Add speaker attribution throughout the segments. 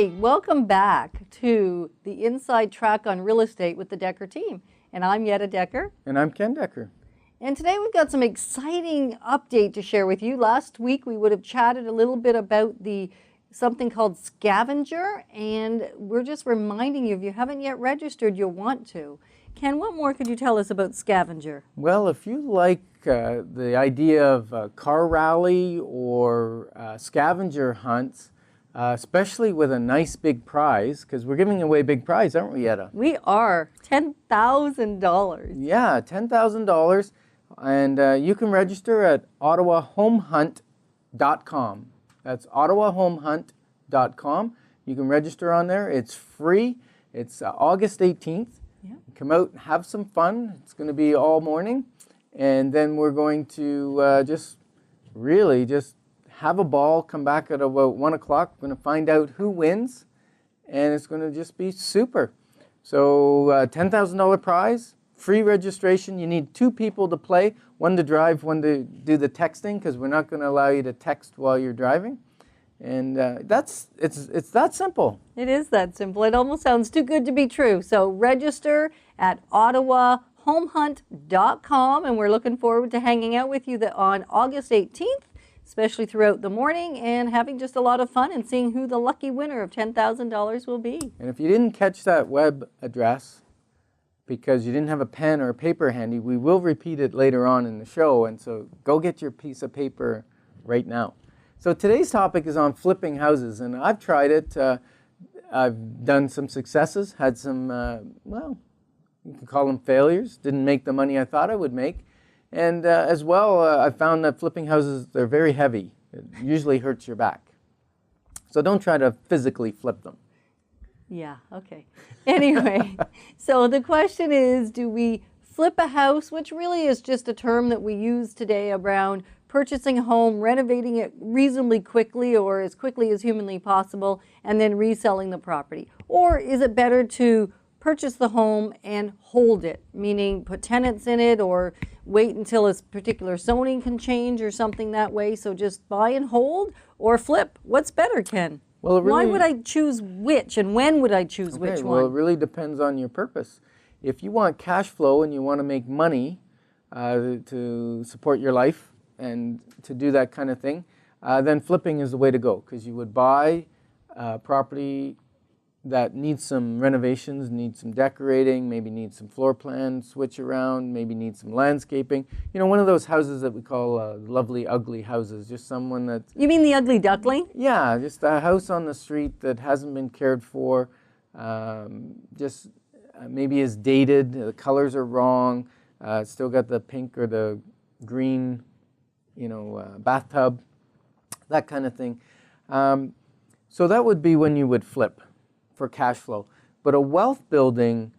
Speaker 1: Hi, welcome back to the Inside Track on Real Estate with the Decker team. And I'm Yetta Decker.
Speaker 2: And I'm Ken Decker.
Speaker 1: And today we've got some exciting update to share with you. Last week we would have chatted a little bit about something called Scavenger, and we're just reminding you, if you haven't yet registered, you'll want to. Ken, what more could you tell us about Scavenger?
Speaker 2: Well, if you like the idea of a car rally or scavenger hunts, especially with a nice big prize, because we're giving away a big prize, aren't we, Yetta?
Speaker 1: We are. $10,000.
Speaker 2: Yeah, $10,000. And you can register at ottawahomehunt.com. That's ottawahomehunt.com. You can register on there. It's free. It's August 18th.
Speaker 1: Yeah.
Speaker 2: Come out and have some fun. It's going to be all morning. And then we're going to just have a ball, come back at about 1 o'clock. We're going to find out who wins, and it's going to just be super. So $10,000 prize, free registration. You need 2 people to play, one to drive, one to do the texting, because we're not going to allow you to text while you're driving. And it's that simple.
Speaker 1: It is that simple. It almost sounds too good to be true. So register at ottawahomehunt.com, and we're looking forward to hanging out with you on August 18th, especially throughout the morning, and having just a lot of fun and seeing who the lucky winner of $10,000 will be.
Speaker 2: And if you didn't catch that web address because you didn't have a pen or a paper handy, we will repeat it later on in the show, and so go get your piece of paper right now. So today's topic is on flipping houses, and I've tried it. I've done some successes, had some, well, you can call them failures. Didn't make the money I thought I would make. And as well, I found that flipping houses, they're very heavy. It usually hurts your back. So don't try to physically flip them.
Speaker 1: Yeah, okay. Anyway, so the question is, do we flip a house, which really is just a term that we use today around purchasing a home, renovating it reasonably quickly or as quickly as humanly possible, and then reselling the property? Or is it better to purchase the home and hold it, meaning put tenants in it or wait until a particular zoning can change or something that way? So just buy and hold or flip. What's better, Ken?
Speaker 2: Well,
Speaker 1: why would I choose which, and when would I choose which one?
Speaker 2: Well, it really depends on your purpose. If you want cash flow and you want to make money to support your life and to do that kind of thing, then flipping is the way to go, because you would buy property that needs some renovations, needs some decorating, maybe needs some floor plan switch around, maybe needs some landscaping. You know, one of those houses that we call lovely, ugly houses, just someone that...
Speaker 1: You mean the ugly duckling?
Speaker 2: Yeah, just a house on the street that hasn't been cared for, maybe is dated, the colors are wrong, it's still got the pink or the green, bathtub, that kind of thing. So that would be when you would flip for cash flow. But a wealth building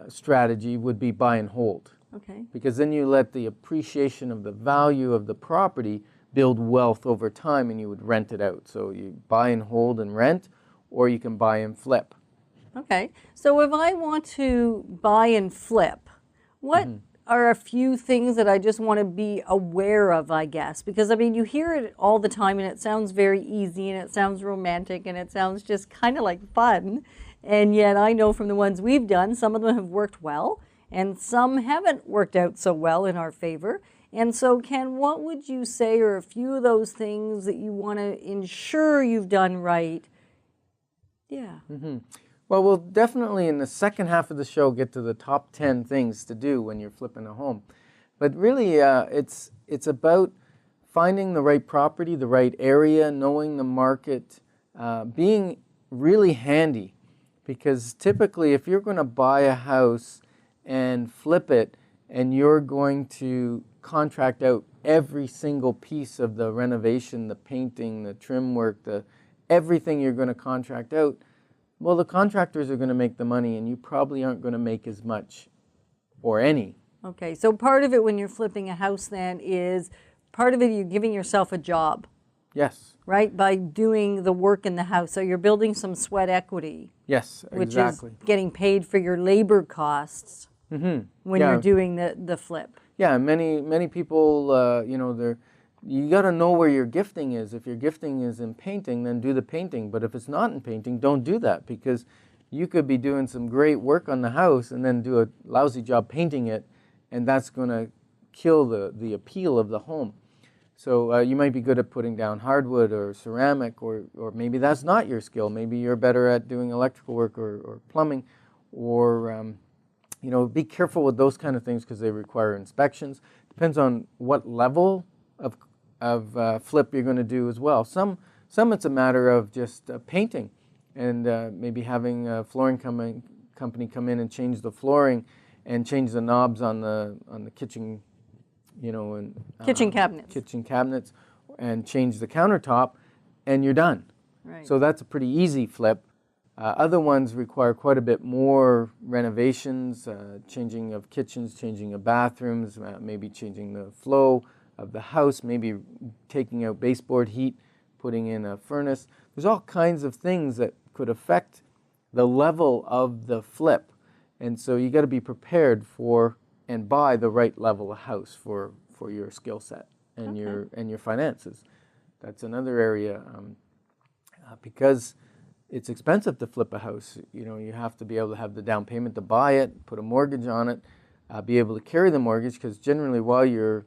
Speaker 2: strategy would be buy and hold.
Speaker 1: Okay.
Speaker 2: Because then you let the appreciation of the value of the property build wealth over time, and you would rent it out. So you buy and hold and rent, or you can buy and flip.
Speaker 1: Okay. So if I want to buy and flip, what are a few things that I just want to be aware of, I guess? Because, I mean, you hear it all the time, and it sounds very easy, and it sounds romantic, and it sounds just kind of like fun. And yet I know from the ones we've done, some of them have worked well, and some haven't worked out so well in our favor. And so, Ken, what would you say are a few of those things that you want to ensure you've done right? Yeah.
Speaker 2: Well, we'll definitely in the second half of the show get to the top 10 things to do when you're flipping a home. But really, it's about finding the right property, the right area, knowing the market, being really handy. Because typically, if you're going to buy a house and flip it, and you're going to contract out every single piece of the renovation, the painting, the trim work, everything you're going to contract out, well, the contractors are going to make the money, and you probably aren't going to make as much or any.
Speaker 1: Okay, so part of it when you're flipping a house then is part of it you're giving yourself a job.
Speaker 2: Yes.
Speaker 1: Right, by doing the work in the house. So you're building some sweat equity.
Speaker 2: Yes, exactly.
Speaker 1: Which is getting paid for your labor costs when you're doing the flip.
Speaker 2: Yeah, many people, you got to know where your gifting is. If your gifting is in painting, then do the painting. But if it's not in painting, don't do that, because you could be doing some great work on the house and then do a lousy job painting it, and that's going to kill the appeal of the home. So you might be good at putting down hardwood or ceramic, or maybe that's not your skill. Maybe you're better at doing electrical work or plumbing, or be careful with those kind of things because they require inspections. Depends on what level of flip you're going to do as well. Some it's a matter of just painting, and maybe having a flooring company come in and change the flooring and change the knobs on the kitchen, and
Speaker 1: Kitchen cabinets,
Speaker 2: and change the countertop, and you're done.
Speaker 1: Right.
Speaker 2: So that's a pretty easy flip. Other ones require quite a bit more renovations, changing of kitchens, changing of bathrooms, maybe changing the flow of the house, maybe taking out baseboard heat, putting in a furnace. There's all kinds of things that could affect the level of the flip. And so you got to be prepared for and buy the right level of house for your skill set and your finances. That's another area, because it's expensive to flip a house. You have to be able to have the down payment to buy it, put a mortgage on it, be able to carry the mortgage, because generally while you're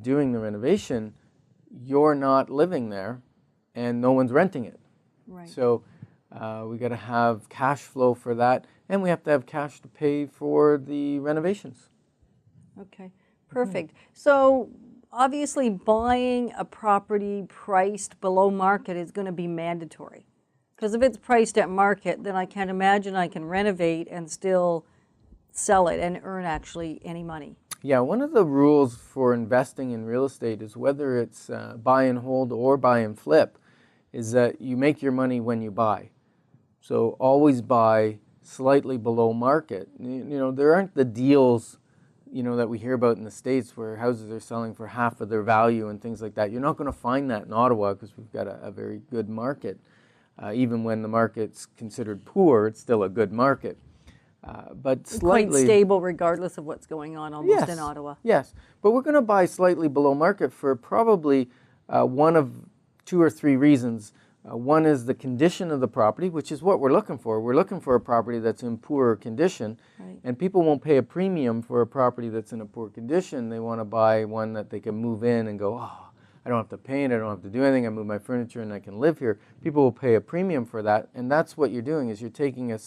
Speaker 2: doing the renovation, you're not living there and no one's renting it.
Speaker 1: Right.
Speaker 2: So we got to have cash flow for that, and we have to have cash to pay for the renovations.
Speaker 1: Okay, perfect. So obviously buying a property priced below market is going to be mandatory. Because if it's priced at market, then I can't imagine I can renovate and still sell it and earn actually any money.
Speaker 2: Yeah, one of the rules for investing in real estate is, whether it's buy and hold or buy and flip, is that you make your money when you buy. So always buy slightly below market. There aren't the deals that we hear about in the States where houses are selling for half of their value and things like that. You're not going to find that in Ottawa, because we've got a very good market. Even when the market's considered poor, it's still a good market. But slightly
Speaker 1: quite stable regardless of what's going on almost in Ottawa.
Speaker 2: Yes, but we're going to buy slightly below market for probably one of 2 or 3 reasons. One is the condition of the property, which is what we're looking for. We're looking for a property that's in poor condition,
Speaker 1: Right.
Speaker 2: and people won't pay a premium for a property that's in a poor condition. They want to buy one that they can move in and go, oh, I don't have to paint, I don't have to do anything, I move my furniture and I can live here. People will pay a premium for that, and that's what you're doing, is you're taking a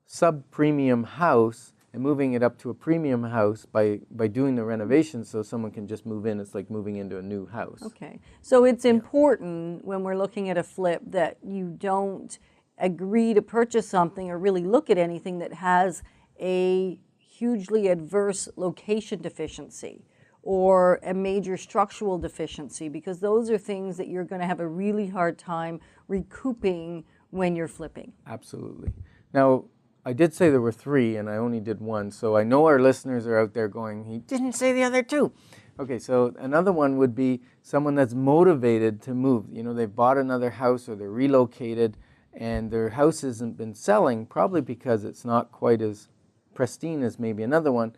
Speaker 2: sub-premium house and moving it up to a premium house by doing the renovations, so someone can just move in. It's like moving into a new house.
Speaker 1: Okay, so it's important when we're looking at a flip that you don't agree to purchase something or really look at anything that has a hugely adverse location deficiency or a major structural deficiency, because those are things that you're going to have a really hard time recouping when you're flipping.
Speaker 2: Absolutely. Now, I did say there were 3, and I only did 1, so I know our listeners are out there going, he didn't say the other 2. Okay, so another one would be someone that's motivated to move. They've bought another house or they're relocated, and their house hasn't been selling, probably because it's not quite as pristine as maybe another one,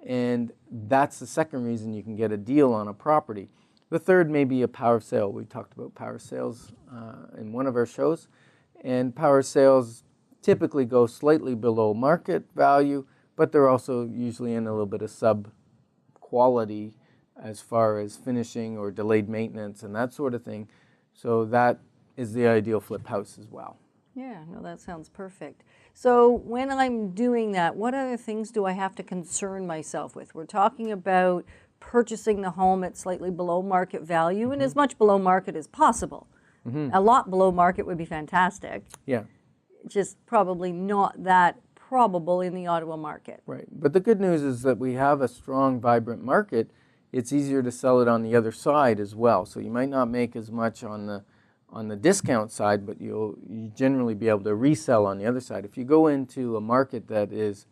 Speaker 2: and that's the second reason you can get a deal on a property. The third may be a power sale. We talked about power sales in one of our shows, and power sales typically go slightly below market value, but they're also usually in a little bit of sub-quality as far as finishing or delayed maintenance and that sort of thing. So that is the ideal flip house as well.
Speaker 1: Yeah, no, that sounds perfect. So when I'm doing that, what other things do I have to concern myself with? We're talking about purchasing the home at slightly below market value, and as much below market as possible. A lot below market would be fantastic.
Speaker 2: Yeah.
Speaker 1: Just probably not that probable in the Ottawa market.
Speaker 2: Right. But the good news is that we have a strong, vibrant market. It's easier to sell it on the other side as well. So you might not make as much on the discount side, but you generally be able to resell on the other side. If you go into a market that is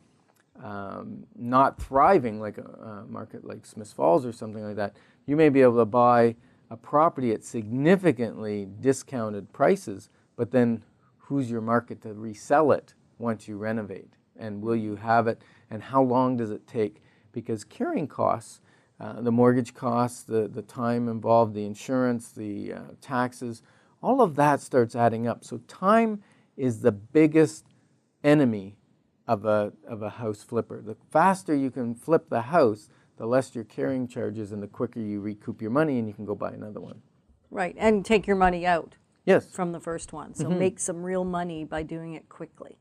Speaker 2: not thriving, like a market like Smiths Falls or something like that, you may be able to buy a property at significantly discounted prices, but then who's your market to resell it once you renovate? And will you have it? And how long does it take? Because carrying costs, the mortgage costs, the time involved, the insurance, the taxes, all of that starts adding up. So time is the biggest enemy of a house flipper. The faster you can flip the house, the less your carrying charges and the quicker you recoup your money and you can go buy another one.
Speaker 1: Right, and take your money out
Speaker 2: Yes.
Speaker 1: from the first one. So make some real money by doing it quickly.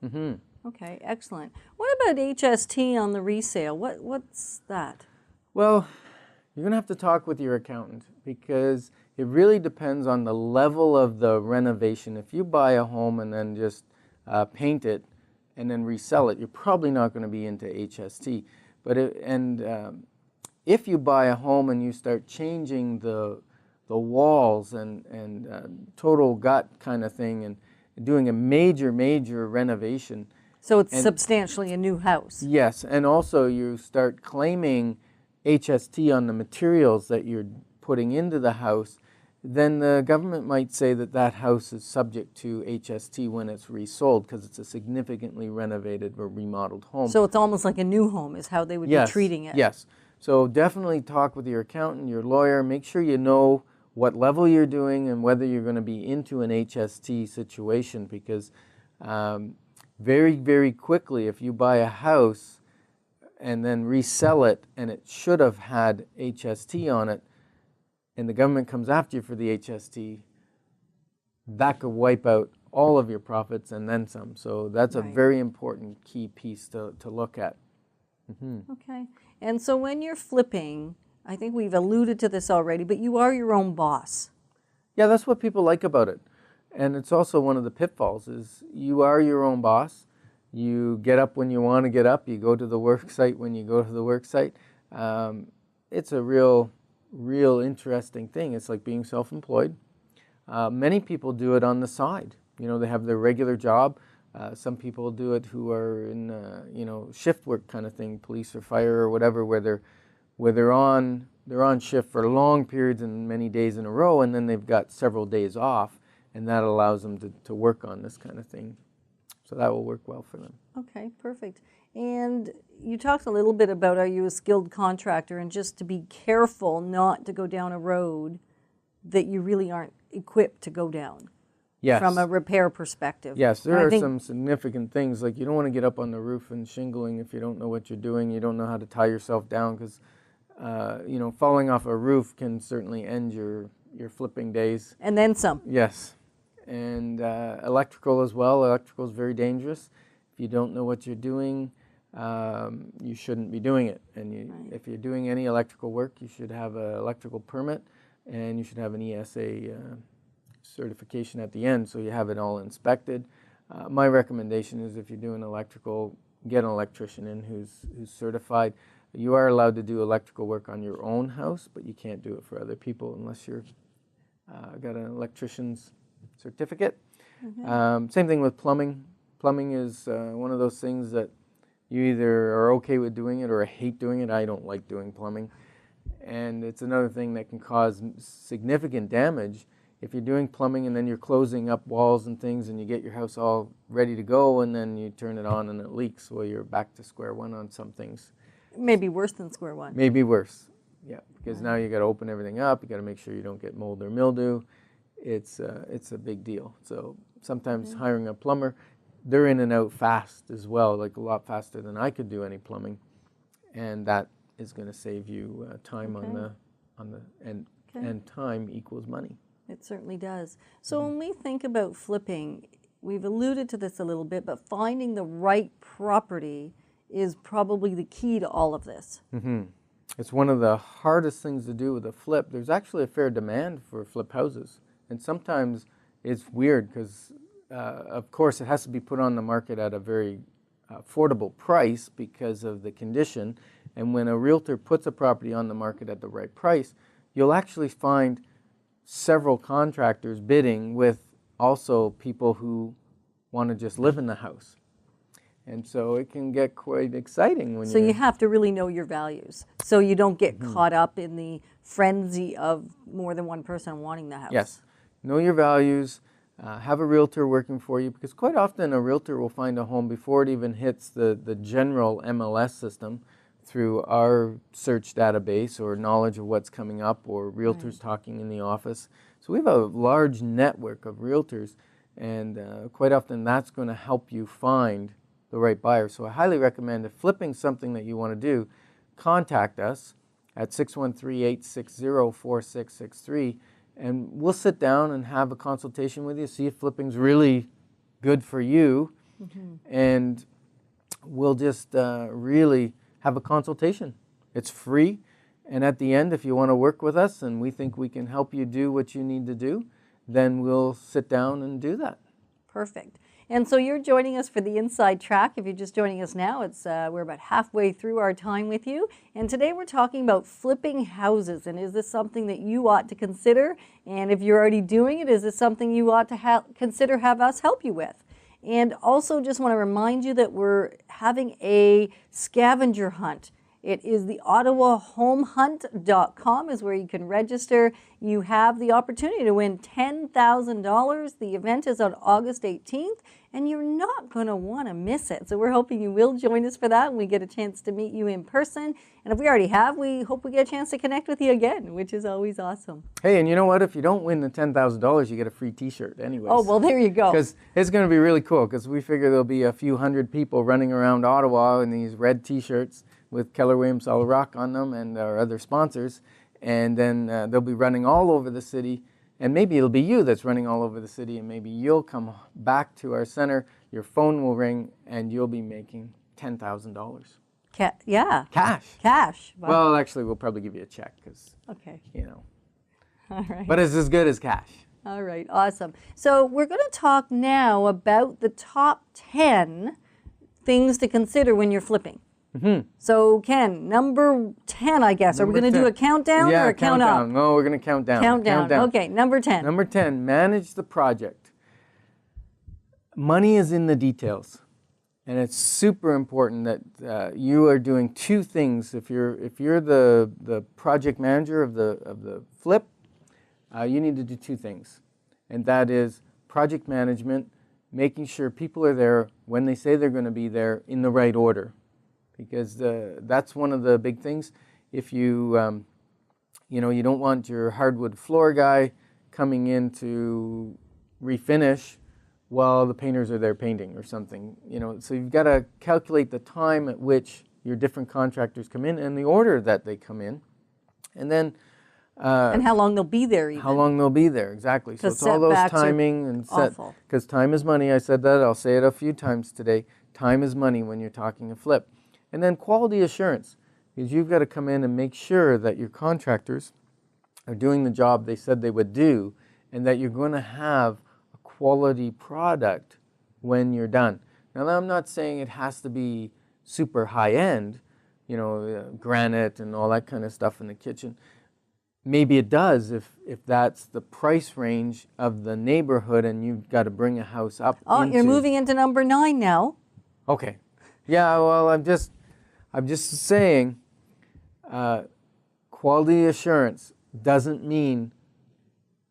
Speaker 1: Okay, excellent. What about HST on the resale? What's that?
Speaker 2: Well, you're going to have to talk with your accountant because it really depends on the level of the renovation. If you buy a home and then just paint it and then resell it, you're probably not going to be into HST. But if you buy a home and you start changing the walls and total gut kind of thing and doing a major renovation.
Speaker 1: So it's substantially a new house.
Speaker 2: Yes, and also you start claiming HST on the materials that you're putting into the house, then the government might say that that house is subject to HST when it's resold because it's a significantly renovated or remodeled home.
Speaker 1: So it's almost like a new home is how they would be treating it.
Speaker 2: Yes. So definitely talk with your accountant, your lawyer. Make sure you know what level you're doing and whether you're going to be into an HST situation because very quickly, if you buy a house and then resell it and it should have had HST on it, and the government comes after you for the HST, that could wipe out all of your profits and then some. So that's a very important key piece to look at.
Speaker 1: Okay. And so when you're flipping, I think we've alluded to this already, but you are your own boss.
Speaker 2: Yeah, that's what people like about it. And it's also one of the pitfalls is you are your own boss. You get up when you want to get up. You go to the work site when you go to the work site. It's a real interesting thing. It's like being self-employed. Many people do it on the side. You know, they have their regular job. Some people do it who are in shift work kind of thing, police or fire or whatever, where they're on shift for long periods and many days in a row, and then they've got several days off, and that allows them to work on this kind of thing. So that will work well for them.
Speaker 1: Okay, perfect. And you talked a little bit about are you a skilled contractor and just to be careful not to go down a road that you really aren't equipped to go down.
Speaker 2: Yes.
Speaker 1: From a repair perspective.
Speaker 2: Yes, there are some significant things, like you don't want to get up on the roof and shingling if you don't know what you're doing. You don't know how to tie yourself down because, falling off a roof can certainly end your flipping days.
Speaker 1: And then some.
Speaker 2: Yes. And electrical as well. Electrical is very dangerous. If you don't know what you're doing, you shouldn't be doing it. And if you're doing any electrical work, you should have an electrical permit and you should have an ESA certification at the end, so you have it all inspected. My recommendation is if you're doing electrical, get an electrician in who's certified. You are allowed to do electrical work on your own house, but you can't do it for other people unless you're got an electrician's certificate. Same thing with plumbing. Plumbing is one of those things that you either are okay with doing it or hate doing it. I don't like doing plumbing. And it's another thing that can cause significant damage. If you're doing plumbing and then you're closing up walls and things and you get your house all ready to go and then you turn it on and it leaks, well, you're back to square one on some things.
Speaker 1: Maybe worse than square one.
Speaker 2: Maybe worse, yeah, because now you got to open everything up. You got to make sure you don't get mold or mildew. It's a big deal. So sometimes hiring a plumber, they're in and out fast as well, like a lot faster than I could do any plumbing, and that is going to save you time and time equals money.
Speaker 1: It certainly does. So when we think about flipping, we've alluded to this a little bit, but finding the right property is probably the key to all of this.
Speaker 2: It's one of the hardest things to do with a flip. There's actually a fair demand for flip houses, and sometimes it's weird because, of course, it has to be put on the market at a very affordable price because of the condition, and when a realtor puts a property on the market at the right price, you'll actually find several contractors bidding with also people who want to just live in the house. And so it can get quite exciting when
Speaker 1: you have to really know your values so you don't get caught up in the frenzy of more than one person wanting the house.
Speaker 2: Yes. Know your values. Have a realtor working for you because quite often a realtor will find a home before it even hits the general MLS system through our search database or knowledge of what's coming up or realtors talking in the office. So we have a large network of realtors, and quite often that's going to help you find the right buyer. So I highly recommend, if flipping something that you want to do, contact us at 613-860-4663, and we'll sit down and have a consultation with you, see if flipping's really good for you, and we'll just really have a consultation. It's free, and at the end, if you want to work with us and we think we can help you do what you need to do, then we'll sit down and do that.
Speaker 1: Perfect. And so you're joining us for the Inside Track. If you're just joining us now, it's we're about halfway through our time with you. And today we're talking about flipping houses. And is this something that you ought to consider? And if you're already doing it, is this something you ought to consider have us help you with? And also just want to remind you that we're having a scavenger hunt. It is the OttawaHomeHunt.com is where you can register. You have the opportunity to win $10,000. The event is on August 18th, and you're not going to want to miss it. So we're hoping you will join us for that, and we get a chance to meet you in person. And if we already have, we hope we get a chance to connect with you again, which is always awesome.
Speaker 2: Hey, and you know what? If you don't win the $10,000, you get a free T-shirt anyways.
Speaker 1: Oh, well, there you go.
Speaker 2: Because it's going to be really cool, because we figure there'll be a few hundred people running around Ottawa in these red T-shirts with Keller Williams Solid Rock on them and our other sponsors, and then they'll be running all over the city, and maybe it'll be you that's running all over the city, and maybe you'll come back to our center, your phone will ring, and you'll be making $10,000.
Speaker 1: Yeah.
Speaker 2: Cash.
Speaker 1: Cash. Wow.
Speaker 2: Well, actually, we'll probably give you a check, because,
Speaker 1: Okay.
Speaker 2: you know.
Speaker 1: All right.
Speaker 2: But it's as good as cash.
Speaker 1: All right. Awesome. So we're going to talk now about the top 10 things to consider when you're flipping. So Ken, number 10, I guess. Are we going to do a countdown or a count up?
Speaker 2: No, we're going to count down.
Speaker 1: Count down. Okay, number 10.
Speaker 2: Number 10, manage the project. Money is in the details, and it's super important that you are doing two things. If you're the project manager of the flip, you need to do two things, and that is project management, making sure people are there when they say they're going to be there in the right order. Because that's one of the big things. If you, you don't want your hardwood floor guy coming in to refinish while the painters are there painting or something. So you've got to calculate the time at which your different contractors come in and the order that they come in, and then
Speaker 1: and how long they'll be there even.
Speaker 2: How long they'll be there, exactly. So it's all those timing and set. Because time is money. I said that. I'll say it a few times today. Time is money when you're talking a flip. And then quality assurance, because you've got to come in and make sure that your contractors are doing the job they said they would do, and that you're going to have a quality product when you're done. Now, I'm not saying it has to be super high-end, granite and all that kind of stuff in the kitchen. Maybe it does if that's the price range of the neighborhood and you've got to bring a house up.
Speaker 1: Oh, you're moving into number 9 now.
Speaker 2: Okay. Yeah, well, I'm just saying, quality assurance doesn't mean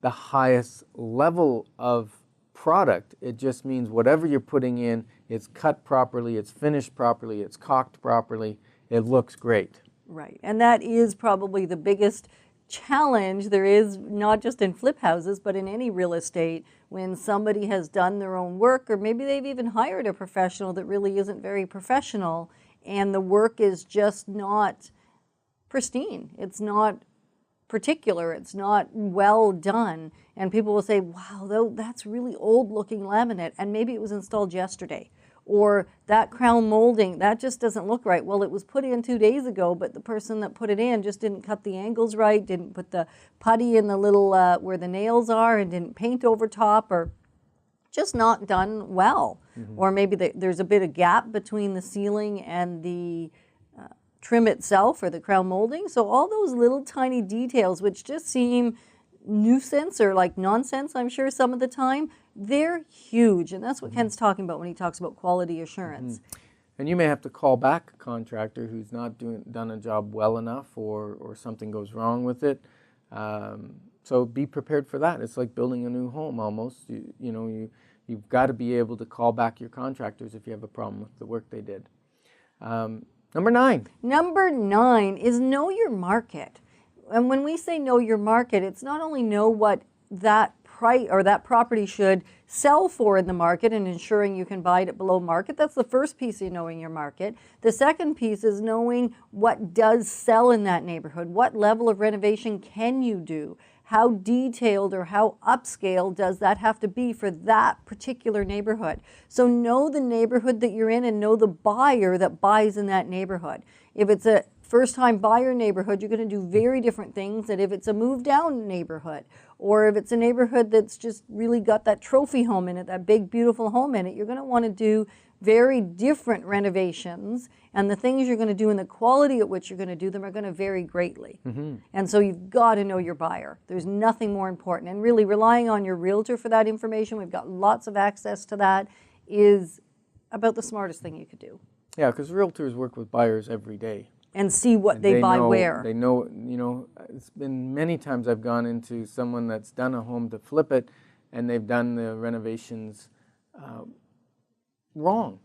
Speaker 2: the highest level of product. It just means whatever you're putting in, it's cut properly, it's finished properly, it's caulked properly, it looks great.
Speaker 1: Right, and that is probably the biggest challenge there is, not just in flip houses, but in any real estate, when somebody has done their own work, or maybe they've even hired a professional that really isn't very professional, and the work is just not pristine. It's not particular. It's not well done. And people will say, wow, that's really old looking laminate, and maybe it was installed yesterday. Or that crown molding, that just doesn't look right. Well, it was put in 2 days ago, but the person that put it in just didn't cut the angles right, didn't put the putty in the little where the nails are, and didn't paint over top, or just not done well. Or maybe there's a bit of gap between the ceiling and the trim itself or the crown molding. So all those little tiny details, which just seem nuisance or like nonsense, I'm sure some of the time, they're huge. And that's what Ken's talking about when he talks about quality assurance.
Speaker 2: And you may have to call back a contractor who's not done a job well enough, or something goes wrong with it. So be prepared for that. It's like building a new home almost. You've got to be able to call back your contractors if you have a problem with the work they did. Number 9.
Speaker 1: Number 9 is know your market. And when we say know your market, it's not only know what that price or that property should sell for in the market and ensuring you can buy it at below market. That's the first piece of knowing your market. The second piece is knowing what does sell in that neighborhood. What level of renovation can you do? How detailed or how upscale does that have to be for that particular neighborhood? So know the neighborhood that you're in and know the buyer that buys in that neighborhood. If it's a first-time buyer neighborhood, you're going to do very different things than if it's a move-down neighborhood, or if it's a neighborhood that's just really got that trophy home in it, that big, beautiful home in it. You're going to want to do very different renovations, and the things you're going to do and the quality at which you're going to do them are going to vary greatly. And so you've got to know your buyer. There's nothing more important. And really relying on your realtor for that information, we've got lots of access to that, is about the smartest thing you could do.
Speaker 2: Yeah, because realtors work with buyers every day.
Speaker 1: And see what they buy
Speaker 2: know,
Speaker 1: where.
Speaker 2: They know, it's been many times I've gone into someone that's done a home to flip it, and they've done the renovations wrong.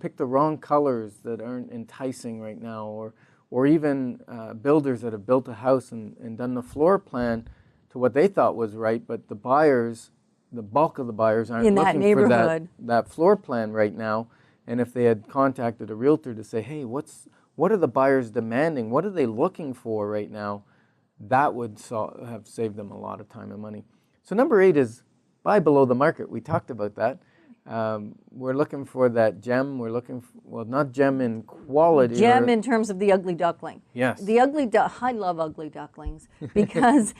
Speaker 2: Pick the wrong colors that aren't enticing right now, or even builders that have built a house and done the floor plan to what they thought was right, but the bulk of the buyers aren't looking for that floor plan right now. And if they had contacted a realtor to say, hey, what are the buyers demanding? What are they looking for right now? That would have saved them a lot of time and money. So number 8 is buy below the market. We talked about that. We're looking for that gem. We're looking for, well, not gem in quality.
Speaker 1: Gem in terms of the ugly duckling.
Speaker 2: Yes.
Speaker 1: I love ugly ducklings because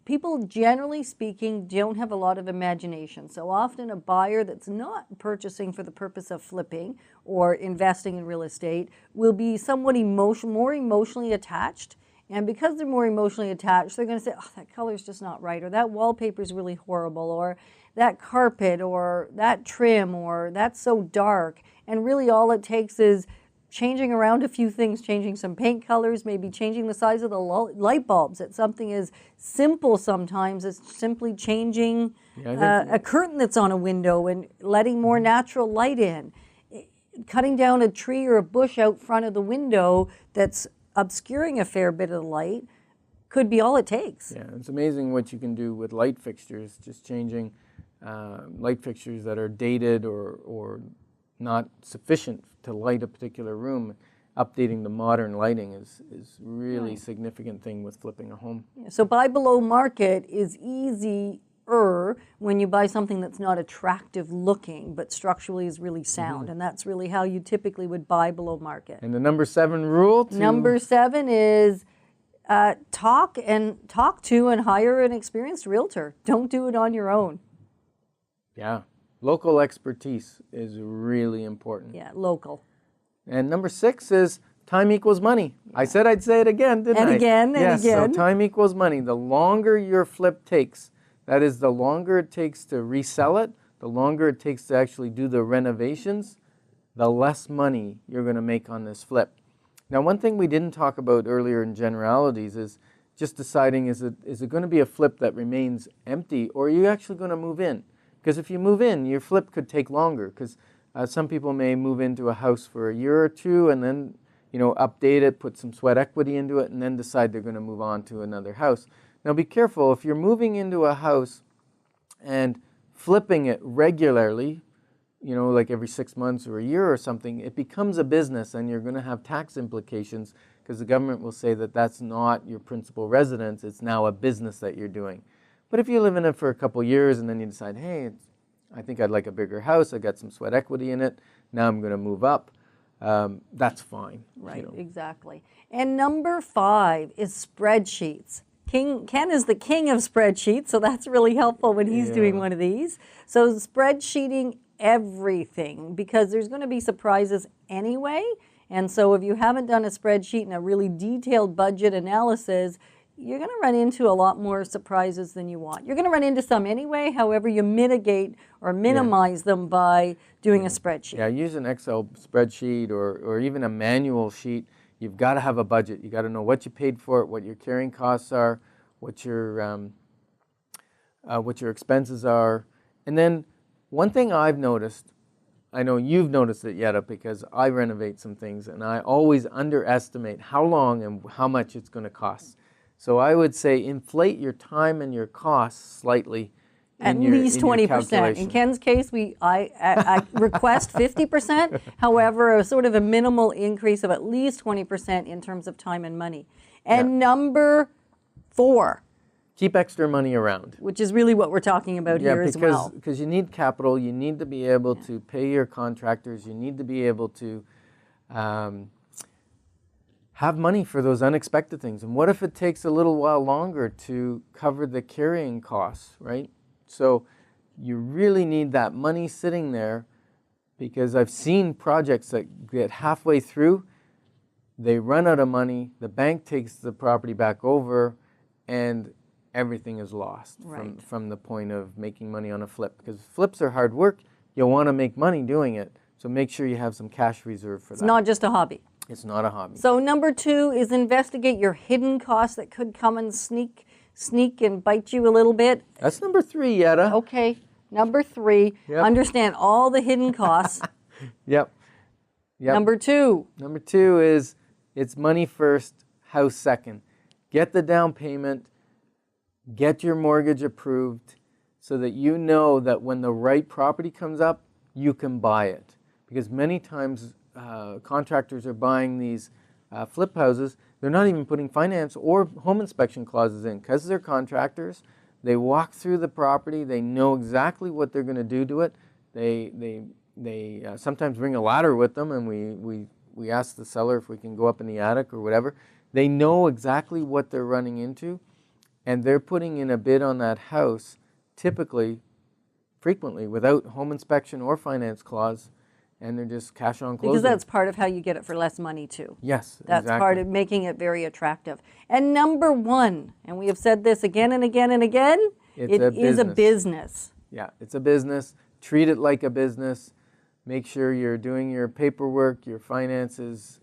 Speaker 1: people, generally speaking, don't have a lot of imagination. So often a buyer that's not purchasing for the purpose of flipping or investing in real estate will be somewhat more emotionally attached. And because they're more emotionally attached, they're going to say, oh, that color's just not right, or that wallpaper's really horrible, or that carpet, or that trim, or that's so dark. And really all it takes is changing around a few things, changing some paint colors, maybe changing the size of the light bulbs. It's something as simple sometimes as simply changing a curtain that's on a window and letting more natural light in. Cutting down a tree or a bush out front of the window that's obscuring a fair bit of the light could be all it takes.
Speaker 2: Yeah, it's amazing what you can do with light fixtures, just changing light fixtures that are dated or not sufficient to light a particular room. Updating the modern lighting is really significant thing with flipping a home.
Speaker 1: Yeah, so buy below market is easier when you buy something that's not attractive looking but structurally is really sound, and that's really how you typically would buy below market.
Speaker 2: And the number 7 rule?
Speaker 1: Number 7 is talk to and hire an experienced realtor. Don't do it on your own.
Speaker 2: Yeah. Local expertise is really important.
Speaker 1: Yeah, local.
Speaker 2: And number 6 is time equals money. Yeah. I said I'd say it again, didn't I?
Speaker 1: And again.
Speaker 2: Yes, so time equals money. The longer your flip takes, that is, the longer it takes to resell it, the longer it takes to actually do the renovations, the less money you're going to make on this flip. Now, one thing we didn't talk about earlier in generalities is just deciding, is it going to be a flip that remains empty, or are you actually going to move in? Because if you move in, your flip could take longer, because some people may move into a house for a year or two and then, update it, put some sweat equity into it, and then decide they're going to move on to another house. Now be careful, if you're moving into a house and flipping it regularly, like every 6 months or a year or something, it becomes a business and you're going to have tax implications because the government will say that that's not your principal residence, it's now a business that you're doing. But if you live in it for a couple years and then you decide, hey, I think I'd like a bigger house, I got some sweat equity in it, now I'm going to move up, that's fine.
Speaker 1: Right, exactly. And number 5 is spreadsheets. Ken is the king of spreadsheets, so that's really helpful when he's doing one of these. So spreadsheeting everything, because there's going to be surprises anyway. And so if you haven't done a spreadsheet and a really detailed budget analysis, you're going to run into a lot more surprises than you want. You're going to run into some anyway, however you mitigate or minimize them by doing a spreadsheet.
Speaker 2: Yeah, use an Excel spreadsheet or even a manual sheet. You've got to have a budget. You got to know what you paid for it, what your carrying costs are, what your expenses are. And then one thing I've noticed, I know you've noticed it, Yetta, because I renovate some things, and I always underestimate how long and how much it's going to cost. So I would say inflate your time and your costs slightly.
Speaker 1: At
Speaker 2: in your,
Speaker 1: least
Speaker 2: in your
Speaker 1: 20%. In
Speaker 2: calculation.
Speaker 1: Ken's case, I request 50%. However, a sort of a minimal increase of at least 20% in terms of time and money. And number 4,
Speaker 2: keep extra money around.
Speaker 1: which is really what we're talking about here as well.
Speaker 2: Because you need capital, you need to be able to pay your contractors, you need to be able to have money for those unexpected things. And what if it takes a little while longer to cover the carrying costs, right? So you really need that money sitting there, because I've seen projects that get halfway through, they run out of money, the bank takes the property back over, and everything is lost from the point of making money on a flip. Because flips are hard work, you'll want to make money doing it, so make sure you have some cash reserve for that.
Speaker 1: It's not just a hobby.
Speaker 2: It's not a hobby.
Speaker 1: So number 2 is investigate your hidden costs that could come and sneak and bite you a little bit.
Speaker 2: That's number 3, Yetta.
Speaker 1: Okay. Number 3,
Speaker 2: Yep.
Speaker 1: understand all the hidden costs.
Speaker 2: Yep.
Speaker 1: Number 2,
Speaker 2: Number 2 is it's money first, house second. Get the down payment, get your mortgage approved, so that you know that when the right property comes up, you can buy it. Because many times contractors are buying these flip houses, they're not even putting finance or home inspection clauses in, because they're contractors. They walk through the property, they know exactly what they're going to do to it. They sometimes bring a ladder with them, and we ask the seller if we can go up in the attic or whatever. They know exactly what they're running into, and they're putting in a bid on that house, typically, frequently, without home inspection or finance clause, and they're just cash on closing.
Speaker 1: because that's part of how you get it for less money too.
Speaker 2: Yes,
Speaker 1: That's
Speaker 2: exactly.
Speaker 1: part of making it very attractive. And number 1, and we have said this again and again and again, it is a business.
Speaker 2: Yeah, it's a business. Treat it like a business. Make sure you're doing your paperwork, your finances.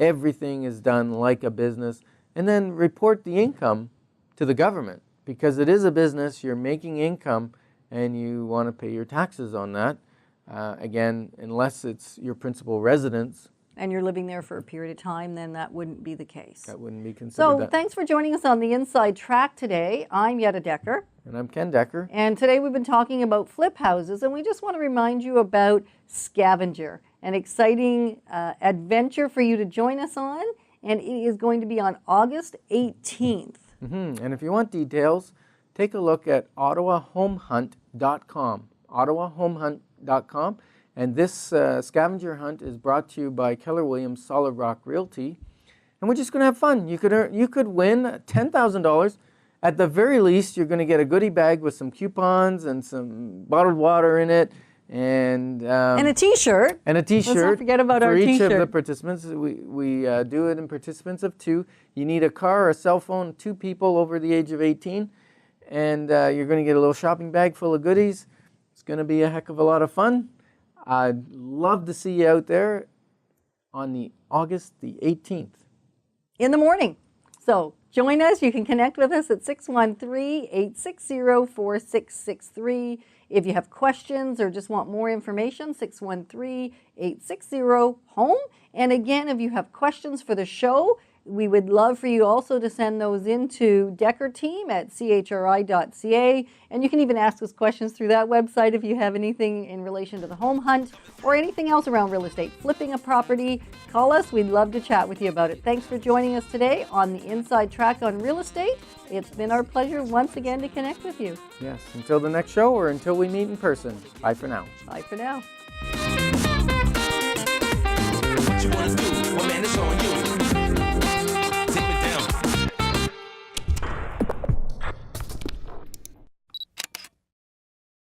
Speaker 2: Everything is done like a business. And then report the income to the government, because it is a business. You're making income, and you want to pay your taxes on that. Again, unless it's your principal residence,
Speaker 1: And you're living there for a period of time, then that wouldn't be the case.
Speaker 2: that wouldn't be considered
Speaker 1: So
Speaker 2: that.
Speaker 1: thanks for joining us on the Inside Track today. I'm Yetta Decker.
Speaker 2: And I'm Ken Decker.
Speaker 1: And today we've been talking about flip houses, and we just want to remind you about Scavenger, an exciting adventure for you to join us on, and it is going to be on August 18th.
Speaker 2: And if you want details, take a look at ottawahomehunt.com. ottawahomehunt.com. And this scavenger hunt is brought to you by Keller Williams Solid Rock Realty. And we're just going to have fun. You could win $10,000. At the very least, you're going to get a goodie bag with some coupons and some bottled water in it, and
Speaker 1: And a T-shirt.
Speaker 2: And a T-shirt.
Speaker 1: Let's not forget about
Speaker 2: for
Speaker 1: our
Speaker 2: each of the
Speaker 1: T-shirt.
Speaker 2: participants. We do it in participants of 2. You need a car, a cell phone, 2 people over the age of 18, and you're going to get a little shopping bag full of goodies. It's going to be a heck of a lot of fun. I'd love to see you out there on the August the 18th.
Speaker 1: In the morning. So join us. You can connect with us at 613-860-4663. If you have questions or just want more information, 613-860-HOME. And again, if you have questions for the show, we would love for you also to send those into deckerteam@chri.ca. And you can even ask us questions through that website if you have anything in relation to the home hunt or anything else around real estate, flipping a property. Call us. We'd love to chat with you about it. Thanks for joining us today on the Inside Track on Real Estate. It's been our pleasure once again to connect with you.
Speaker 2: Yes, until the next show or until we meet in person. Bye for now.
Speaker 1: Bye for now.